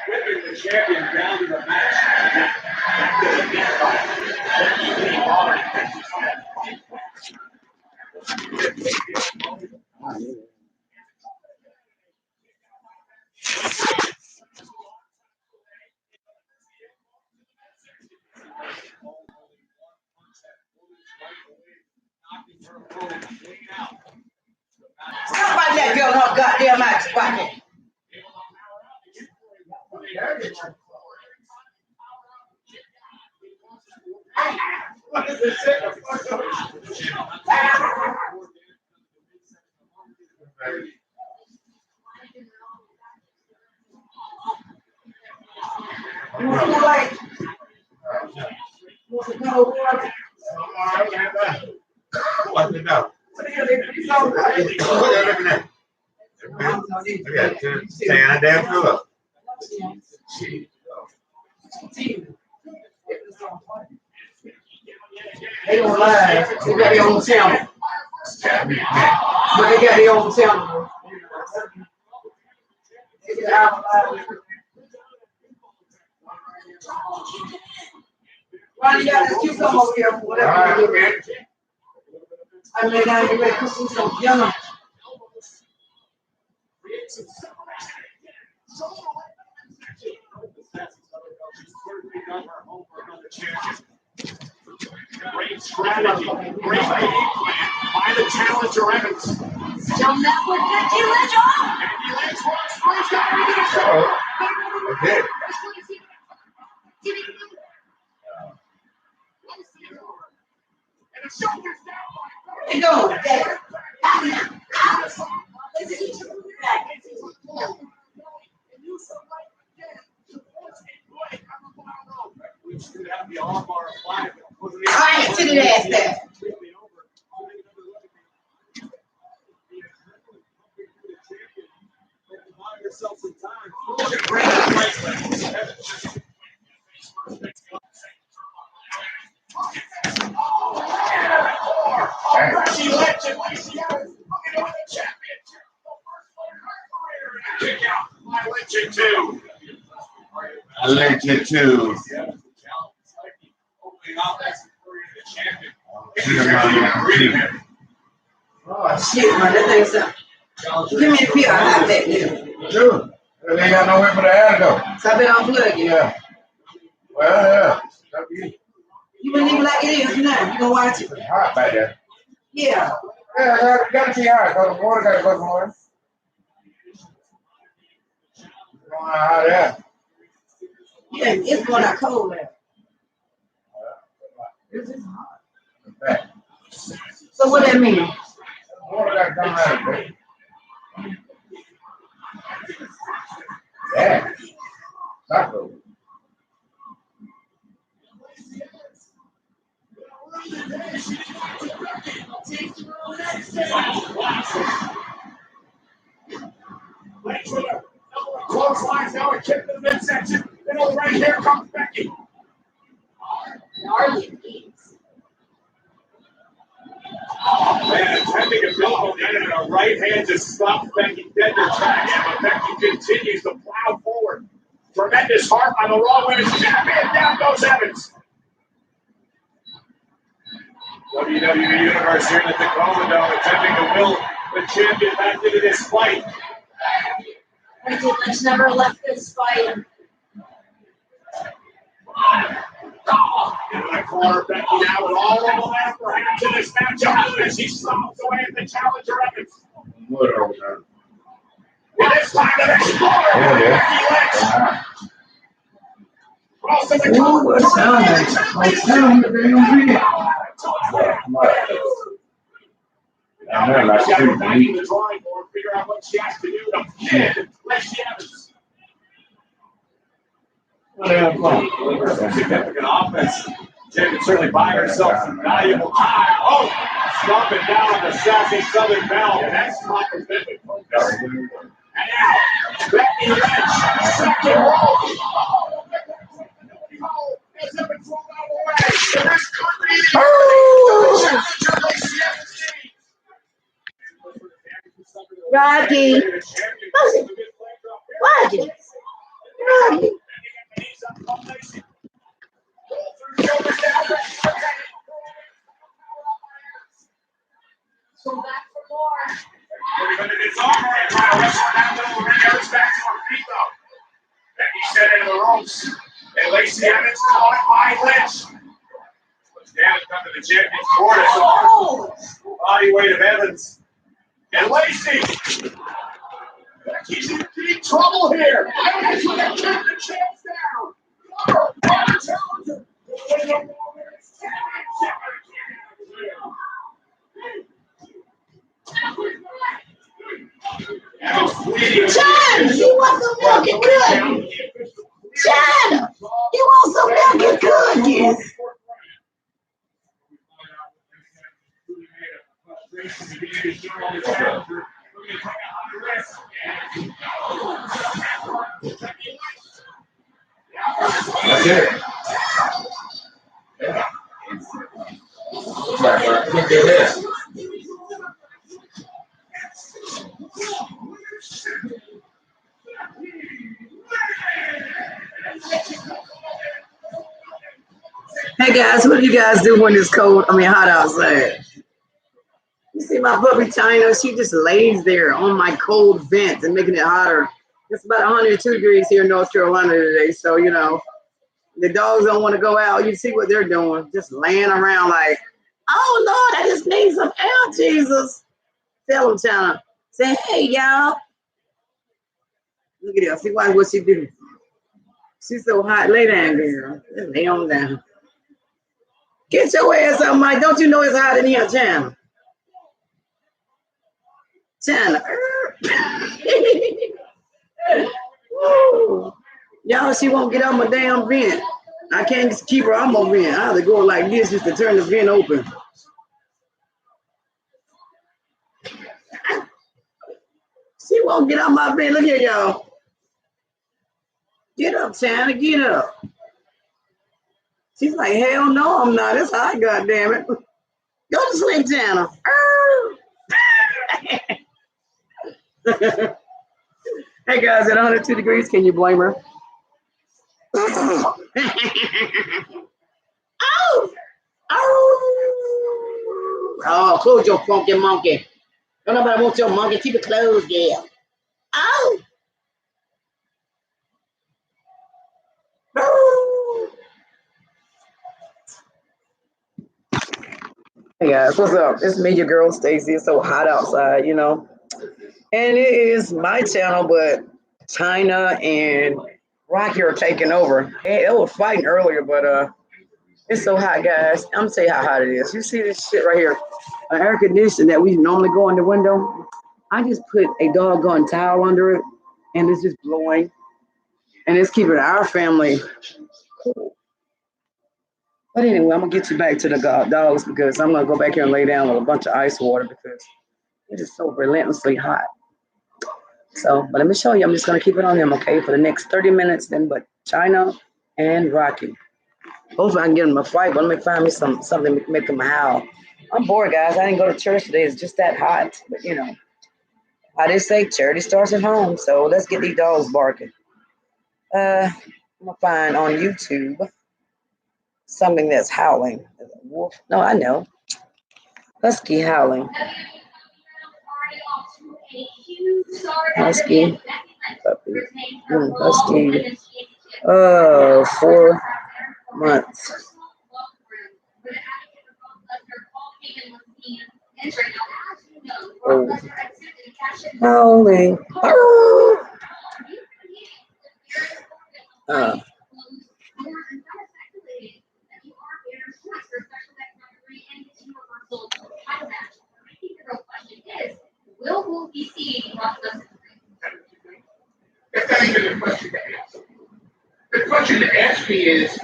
Whipping the champion down to the match. Somebody that girl her goddamn ass bucket. What is this? What's it now? What are you looking at? Yeah, stay on damn floor. They don't lie. They got their own channel. But they got their own channel. Why you got this cucumber over here for whatever you do? I mean, I ain't ready to cook some yellow. Great strategy, great game plan by the challenger Evans. Still met with Becky Lynch off. Becky Lynch wants first out of the show. Okay. And the shoulders down by You know, there. I ain't sitting ass there. Legend too. Oh shit, man, that thing's up. Give me a pill, I have that pill. Sure. They ain't got nowhere for the antidote. So I better unplug it. Yeah. Well, yeah. You wouldn't even like it is now. You gonna watch it? It's hot back there. Yeah. Yeah, gotta be hot, because the water gotta go somewhere. Going out hot there. Yeah, it's going out cold there. This is hot. So what that mean? Water gotta come out of it. Yeah. Taco. Close lines now, a kick to the midsection. Then over right here comes Becky. Oh, man, attempting a elbow and a right hand to stop Becky dead in her tracks. But Becky continues to plow forward. Tremendous heart by the Raw Women's Champion. Down goes Evans. WWE Universe here in the Tacoma Dome, attempting to will the champion back into this fight. Becky Lynch never left this fight. In the corner, Becky now with all of the momentum for her to this matchup as she stomps away at the challenger Evans. Water over there. And it's time to explore Becky Lynch. Also the Ooh, what sound that? What sound that they don't read? I know, like She's got to two, go back to the drawing board, figure out what she has to do to pin Lacey Evans. Significant offense. She can certainly buy herself some valuable time. Oh, stomping down on the sassy Southern Belle. That's not commitment. And now, Becky Lynch, second roll. As Evans rolled out of the way. Oh, Rocky. Rocky. Rocky. Go back for more. It's over and try to wrestle down the middle of the ring. Eric's back to her feet though. Becky set into the ropes. And Lacey Evans caught it by Lynch. But down to come to the champion's quarter. Body weight of Evans. And Lacey. Becky's in deep trouble here. Evans with a kick the champs down. China, you want some milk and cookies? China, you want some milk and cookies? That's it. Look at this. Hey guys, what do you guys do when it's cold? Hot outside. You see my puppy China? She just lays there on my cold vent and making it hotter. It's about 102 degrees here in North Carolina today, so you know the dogs don't want to go out. You see what they're doing? Just laying around like, oh Lord, I just need some air, Jesus. Tell them, China. Say, hey y'all. Look at her. See what she do? She's so hot. Lay down, girl. Just lay on down. Get your ass out, Mike. Don't you know it's hot in here, China? China. Y'all, she won't get out my damn vent. I can't just keep her on my vent. I have to go like this just to turn the vent open. She won't get out my vent. Look here, y'all. Get up, China. Get up. She's like, hell no, I'm not. It's hot, goddammit. Go to sleep, China. Hey guys, at 102 degrees, can you blame her? Oh! Oh, close your funky monkey. Don't nobody want your monkey. Keep it closed, yeah. Oh! Hey guys, what's up? It's me, your girl Stacy. It's so hot outside, you know. And it is my channel, but China and Rocky are taking over. They were fighting earlier, but it's so hot, guys. I'm gonna tell you how hot it is. You see this shit right here? An air conditioner that we normally go in the window. I just put a doggone towel under it, and it's just blowing, and it's keeping our family cool. But anyway, I'm gonna get you back to the dogs because I'm gonna go back here and lay down with a bunch of ice water because it is so relentlessly hot. So, but let me show you. I'm just gonna keep it on them, okay, for the next 30 minutes. Then, but China and Rocky. Hopefully, I can get them a fight. But let me find me something to make them howl. I'm bored, guys. I didn't go to church today. It's just that hot. But you know, I did say charity starts at home. So let's get these dogs barking. I'm gonna find on YouTube something that's howling. Wolf? No, I know. Husky howling. Husky. Puppy. Husky. 4 months. Oh. Howling. Will Wolf be seeing Rockland? That's not even the question to ask. The question to ask me is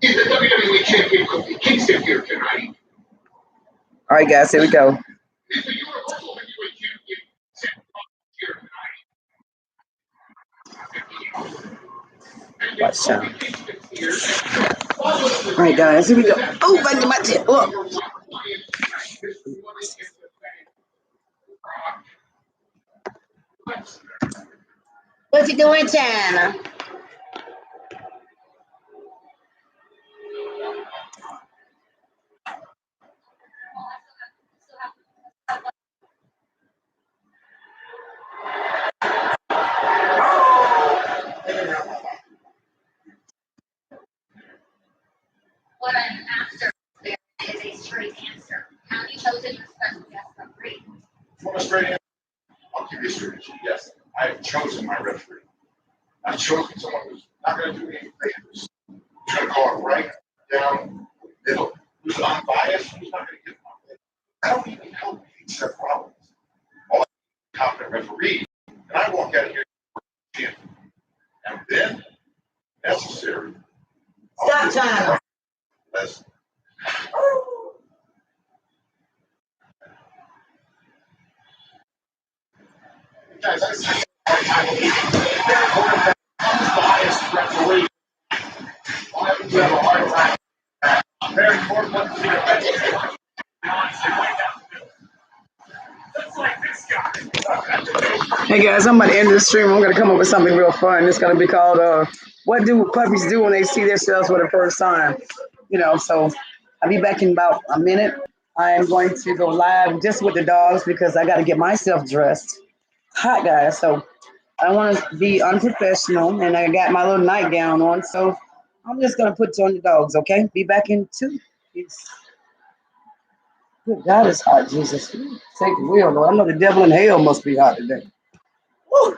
the WWE champion Kofi Kingston here tonight? All right, guys, here we go. Is the Universal Heavyweight Champion Seth Rollins here tonight? And Watch out. All right, guys, here we go. Oh, back to my tip. Look. What you doing, China? What I'm after there is a straight answer. Have you chosen your special guest referee? Want a straight answer? I'll give you a straight answer. Yes, I have chosen my referee. I've chosen someone who's not going to do me any favors. Who's going to call it right down the middle. Who's unbiased. Who's not going to get my way. I don't even help fix their problems. All I need is a competent referee, and I walk out of here champion. And then, necessary. Stop, China. Let's guys, I see biased referee. Why would you have a hard time? Very important one to see the bench. Honestly, way down the middle. Just like this guy. Hey guys, I'm about to end the stream. I'm gonna come up with something real fun. It's gonna be called "What Do Puppies Do When They See Themselves for the First Time?" You know, so I'll be back in about a minute. I am going to go live just with the dogs because I got to get myself dressed. Hot guys, so I don't want to be unprofessional, and I got my little nightgown on, so I'm just gonna put you on the dogs. Okay, be back in 2. Peace. Good God, it's hot, Jesus. Take the wheel, Lord. I know the devil in hell must be hot today. Woo.